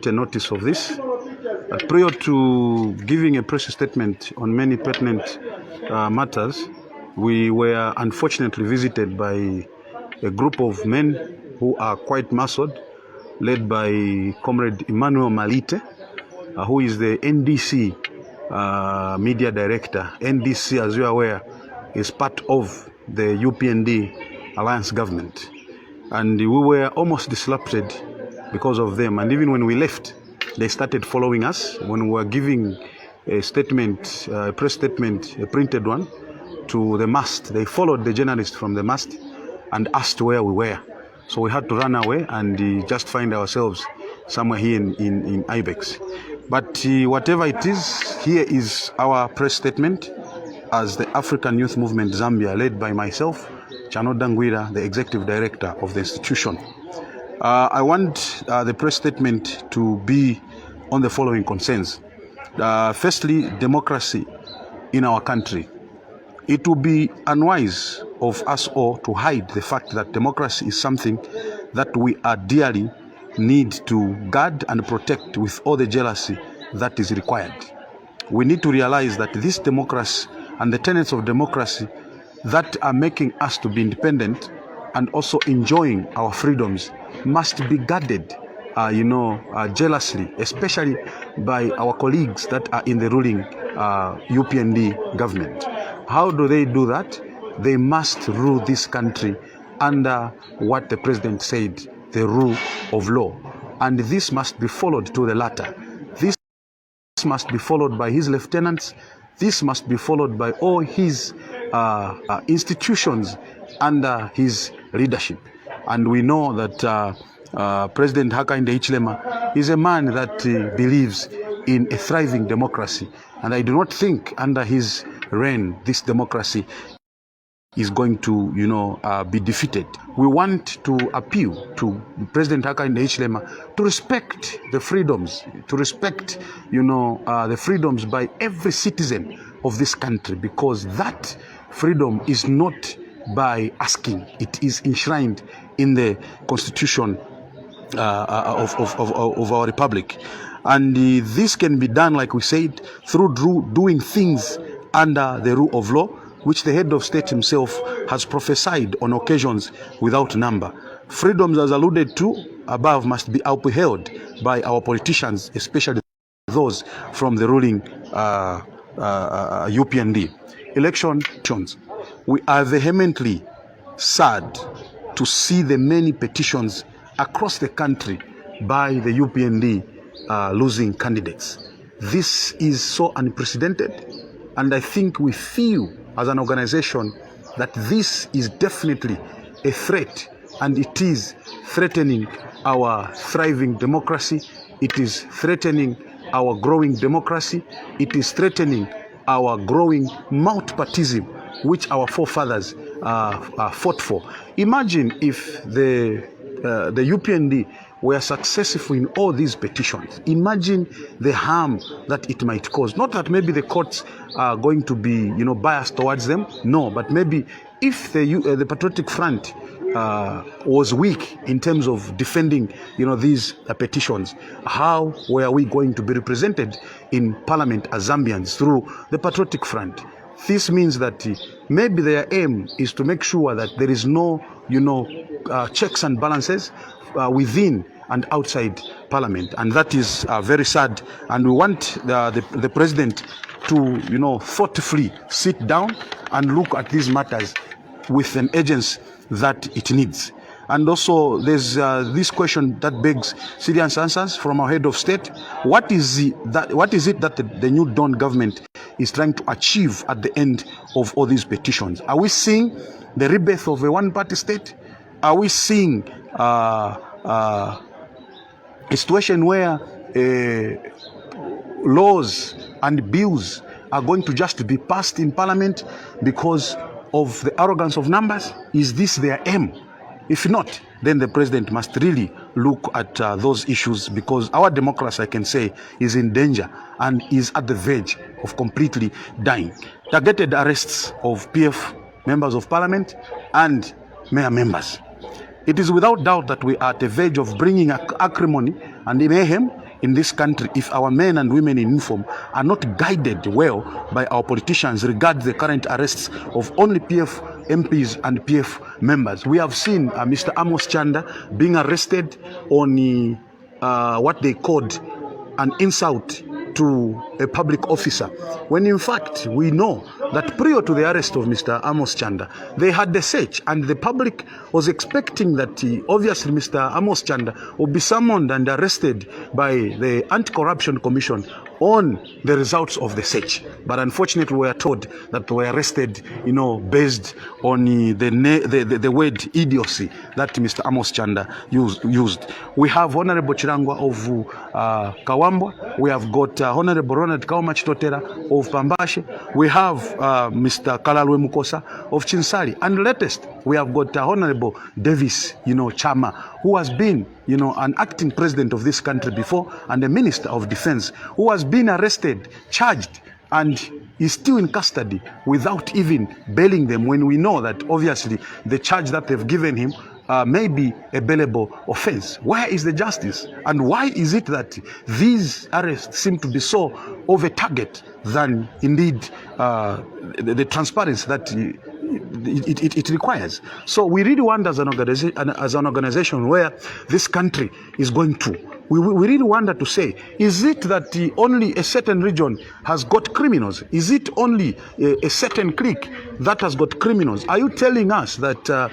a notice of this. But prior to giving a press statement on many pertinent matters, we were unfortunately visited by a group of men who are quite massed, led by Comrade Emmanuel Malite, who is the NDC media director. NDC, as you are aware, is part of the UPND alliance government. And we were almost disrupted because of them. And even when we left, they started following us. When we were giving a statement, a press statement, a printed one, to the mast, they followed the journalist from the mast and asked where we were. So we had to run away and just find ourselves somewhere here in Ibex. But whatever it is, here is our press statement as the African Youth Movement Zambia, led by myself, Ngwira, the executive director of the institution. I want the press statement to be on the following concerns. Firstly, democracy in our country. It would be unwise of us all to hide the fact that democracy is something that we are dearly need to guard and protect with all the jealousy that is required. We need to realize that this democracy and the tenets of democracy that are making us to be independent and also enjoying our freedoms must be guarded, jealously, especially by our colleagues that are in the ruling UPND government. How do they do that? They must rule this country under what the president said, the rule of law. And this must be followed to the latter. This must be followed by his lieutenants. This must be followed by all his institutions under his leadership. And we know that President Hakainde Hichilema is a man that believes in a thriving democracy. And I do not think under his reign, this democracy is going to, be defeated. We want to appeal to President Hakainde Hichilema to respect the freedoms, to respect, the freedoms by every citizen of this country, because that freedom is not by asking. It is enshrined in the constitution of our republic. And this can be done, like we said, through doing things under the rule of law, which the head of state himself has prophesied on occasions without number. Freedoms, as alluded to above, must be upheld by our politicians, especially those from the ruling UPND. Elections. We are vehemently sad to see the many petitions across the country by the UPND losing candidates. This is so unprecedented, and I think we feel as an organization that this is definitely a threat, and it is threatening our thriving democracy. It is threatening our growing democracy. It is threatening our growing multipartism, which our forefathers fought for. Imagine if the UPND were successful in all these petitions. Imagine the harm that it might cause. Not that maybe the courts are going to be, biased towards them. No, but maybe if the Patriotic Front was weak in terms of defending, these petitions, how were we going to be represented in Parliament as Zambians through the Patriotic Front? This means that maybe their aim is to make sure that there is no, checks and balances within and outside Parliament, and that is very sad. And we want the president to, thoughtfully sit down and look at these matters with an urgency that it needs. And also, there's this question that begs serious answers from our head of state. What is it that the New Dawn government is trying to achieve at the end of all these petitions? Are we seeing the rebirth of a one-party state? Are we seeing a situation where laws and bills are going to just be passed in Parliament because of the arrogance of numbers? Is this their aim? If not, then the president must really look at those issues, because our democracy, I can say, is in danger and is at the verge of completely dying. Targeted arrests of PF members of Parliament and mayor members. It is without doubt that we are at the verge of bringing acrimony and mayhem in this country if our men and women in uniform are not guided well by our politicians regarding the current arrests of only PF MPs and PF members. We have seen Mr. Amos Chanda being arrested on what they called an insult to a public officer, when in fact we know that prior to the arrest of Mr. Amos Chanda, they had the search, and the public was expecting that obviously Mr. Amos Chanda would be summoned and arrested by the Anti-Corruption Commission on the results of the search. But unfortunately, we are told that they were arrested, based on the word idiocy that Mr. Amos Chanda used. We have Honorable Chirangwa of Kawambwa. We have got Honorable Ronald Kaumachitotera of Pambashe. We have Mr. Kalalwe Mukosa of Chinsali. And latest, we have got Honorable Davis, Chama, who has been, an acting president of this country before and a minister of defense, who has been arrested, charged, and is still in custody without even bailing them, when we know that obviously the charge that they've given him may be a bailable offense. Where is the justice? And why is it that these arrests seem to be so of a target than indeed the transparency that it requires? So we really wonder as an organization where this country is going to. We really wonder to say, is it that only a certain region has got criminals? Is it only a certain clique that has got criminals? Are you telling us that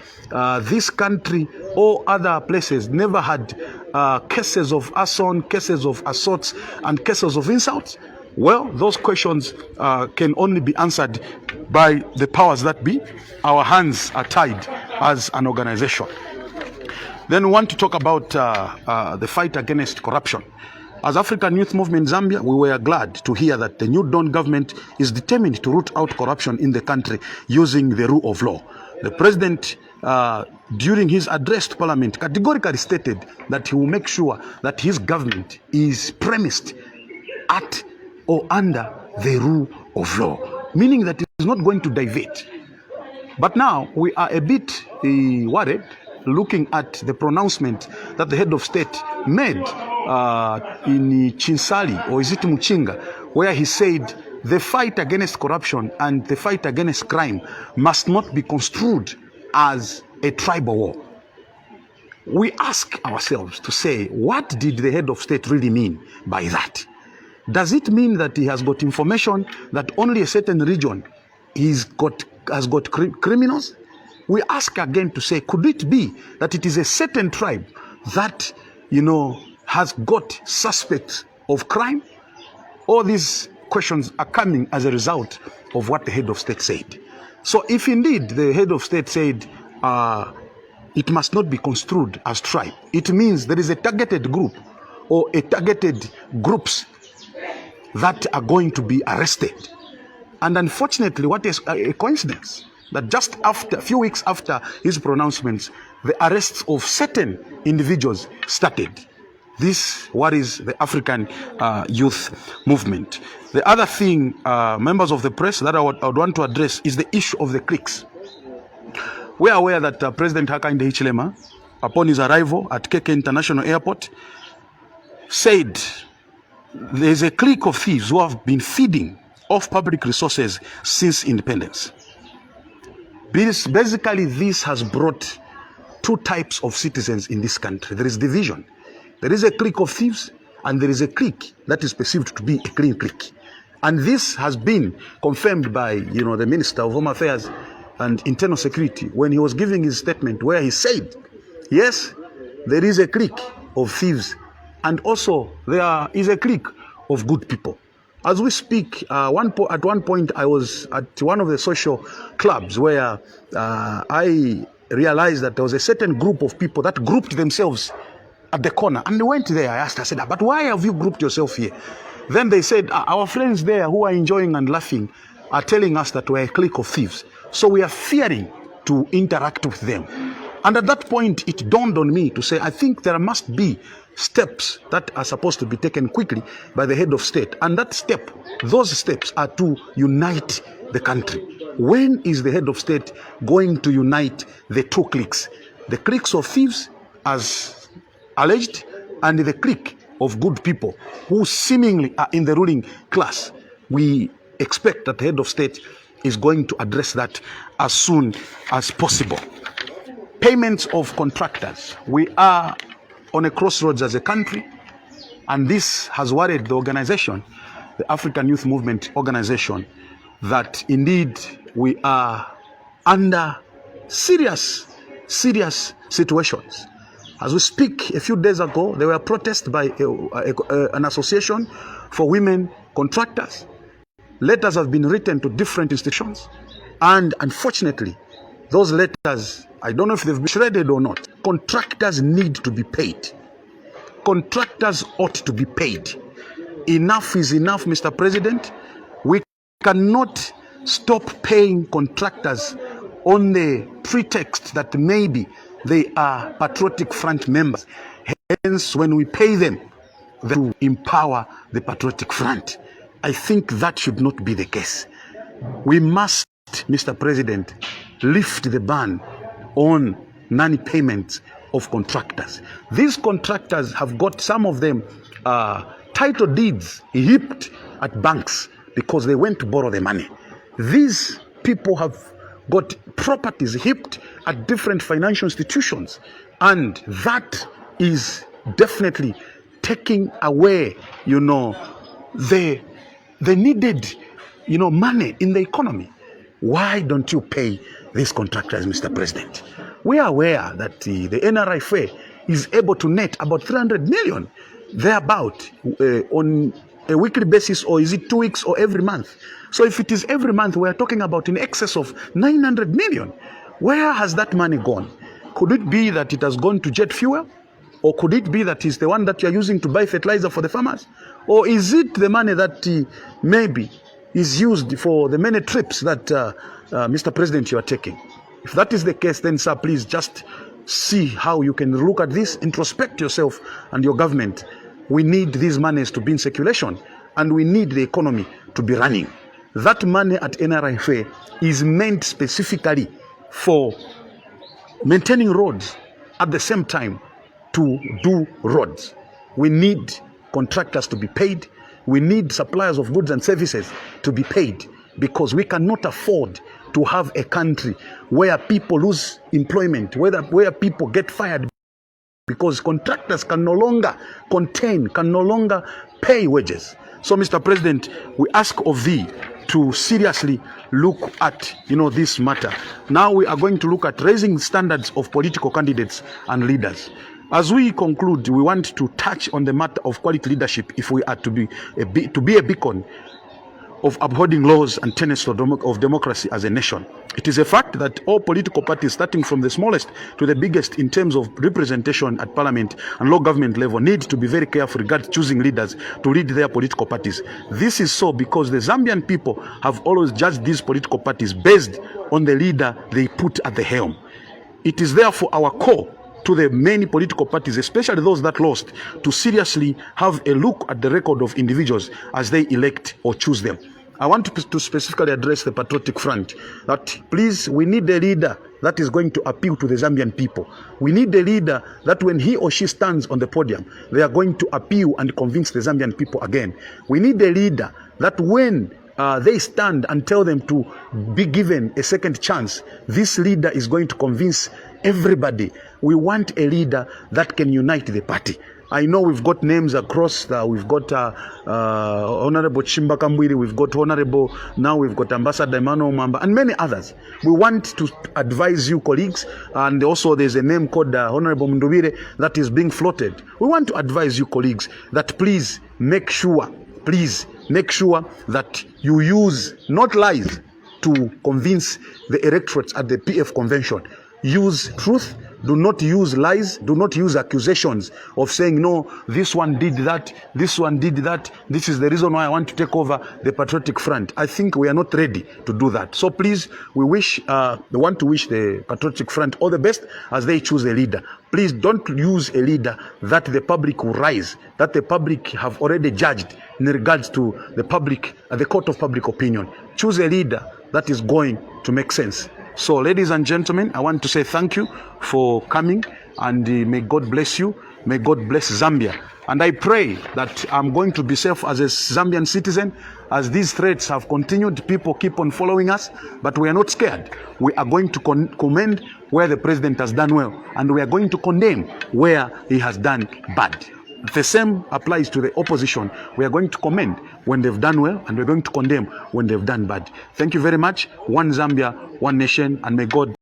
this country or other places never had cases of arson, cases of assaults, and cases of insults? Well, those questions can only be answered by the powers that be. Our hands are tied as an organization. Then we want to talk about the fight against corruption. As African Youth Movement Zambia, we were glad to hear that the new Dawn government is determined to root out corruption in the country using the rule of law. The president, during his address to Parliament, categorically stated that he will make sure that his government is premised at or under the rule of law, meaning that it is not going to divert. But now we are a bit worried looking at the pronouncement that the head of state made in Chinsali, or is it Muchinga, where he said the fight against corruption and the fight against crime must not be construed as a tribal war. We ask ourselves to say, what did the head of state really mean by that? Does it mean that he has got information that only a certain region has got criminals? We ask again to say, could it be that it is a certain tribe that, has got suspects of crime? All these questions are coming as a result of what the head of state said. So if indeed the head of state said it must not be construed as tribe, it means there is a targeted group or a targeted groups that are going to be arrested. And unfortunately, what is a coincidence that just after a few weeks after his pronouncements, the arrests of certain individuals started. This worries the African youth movement. The other thing, members of the press, that I would want to address is the issue of the cliques. We are aware that President Hakainde Hichilema, upon his arrival at KK International Airport, said there is a clique of thieves who have been feeding off public resources since independence. Basically, this has brought two types of citizens in this country. There is division. There is a clique of thieves, and there is a clique that is perceived to be a clean clique. And this has been confirmed by, the Minister of Home Affairs and Internal Security when he was giving his statement, where he said, yes, there is a clique of thieves, and also there is a clique of good people. As we speak, at one point I was at one of the social clubs where I realized that there was a certain group of people that grouped themselves at the corner. And they went there. I said, but why have you grouped yourself here? Then they said, our friends there who are enjoying and laughing are telling us that we're a clique of thieves. So we are fearing to interact with them. And at that point, it dawned on me to say, I think there must be steps that are supposed to be taken quickly by the head of state. And those steps are to unite the country. When is the head of state going to unite the two cliques? The cliques of thieves, as alleged, and the clique of good people who seemingly are in the ruling class. We expect that the head of state is going to address that as soon as possible. Payments of contractors. We are on a crossroads as a country, and this has worried the organization, the African Youth Movement Organization, that indeed we are under serious situations. As we speak, a few days ago, there were protests by an association for women contractors. Letters have been written to different institutions, and unfortunately, those letters, I don't know if they've been shredded or not. Contractors need to be paid. Contractors ought to be paid. Enough is enough, Mr. President. We cannot stop paying contractors on the pretext that maybe they are Patriotic Front members. Hence, when we pay them, to empower the Patriotic Front. I think that should not be the case. We must, Mr. President, lift the ban on non-payment of contractors. These contractors have got, some of them, title deeds heaped at banks because they went to borrow the money. These people have got properties heaped at different financial institutions, and that is definitely taking away, the needed, money in the economy. Why don't you pay these contractors, Mr. President? We are aware that the NRFA is able to net about 300 million thereabout on a weekly basis, or is it 2 weeks or every month? So if it is every month, we are talking about in excess of 900 million. Where has that money gone? Could it be that it has gone to jet fuel? Or could it be that it's the one that you're using to buy fertilizer for the farmers? Or is it the money that maybe is used for the many trips that, Mr. President, you are taking? If that is the case, then, sir, please just see how you can look at this, introspect yourself and your government. We need these monies to be in circulation, and we need the economy to be running. That money at NRFA is meant specifically for maintaining roads, at the same time to do roads. We need contractors to be paid. We need suppliers of goods and services to be paid, because we cannot afford to have a country where people lose employment, where people get fired because contractors can no longer can no longer pay wages. So, Mr. President, we ask of thee to seriously look at this matter. Now we are going to look at raising standards of political candidates and leaders. As we conclude, we want to touch on the matter of quality leadership if we are to be a beacon of upholding laws and tenets of democracy as a nation. It is a fact that all political parties, starting from the smallest to the biggest in terms of representation at parliament and local government level, need to be very careful regarding choosing leaders to lead their political parties. This is so because the Zambian people have always judged these political parties based on the leader they put at the helm. It is therefore our call to the many political parties, especially those that lost, to seriously have a look at the record of individuals as they elect or choose them. I want to specifically address the Patriotic Front, that please, we need a leader that is going to appeal to the Zambian people. We need a leader that when he or she stands on the podium, they are going to appeal and convince the Zambian people again. We need a leader that when they stand and tell them to be given a second chance, this leader is going to convince everybody. We want a leader that can unite the party. I know we've got names across, we've got Honorable Chimbaka Mwiri, we've got Honorable, now we've got Ambassador Emmanuel Mamba, and many others. We want to advise you, colleagues, and also there's a name called Honorable Ndubire that is being floated. We want to advise you, colleagues, that please make sure that you use not lies to convince the electorates at the PF convention. Use truth. Do not use lies. Do not use accusations of saying, no, this one did that, this one did that. This is the reason why I want to take over the Patriotic Front. I think we are not ready to do that. So please, we want to wish the Patriotic Front all the best as they choose a leader. Please don't use a leader that the public will rise, that the public have already judged in regards to the public, the court of public opinion. Choose a leader that is going to make sense. So, ladies and gentlemen, I want to say thank you for coming, and may God bless you. May God bless Zambia And I pray that I'm going to be safe as a Zambian citizen. As these threats have continued, people keep on following us, but we are not scared. We are going to commend where the president has done well, and we are going to condemn where he has done bad. The same applies to the opposition. We are going to commend when they've done well, and we're going to condemn when they've done bad. Thank you very much. One Zambia, one nation, and may God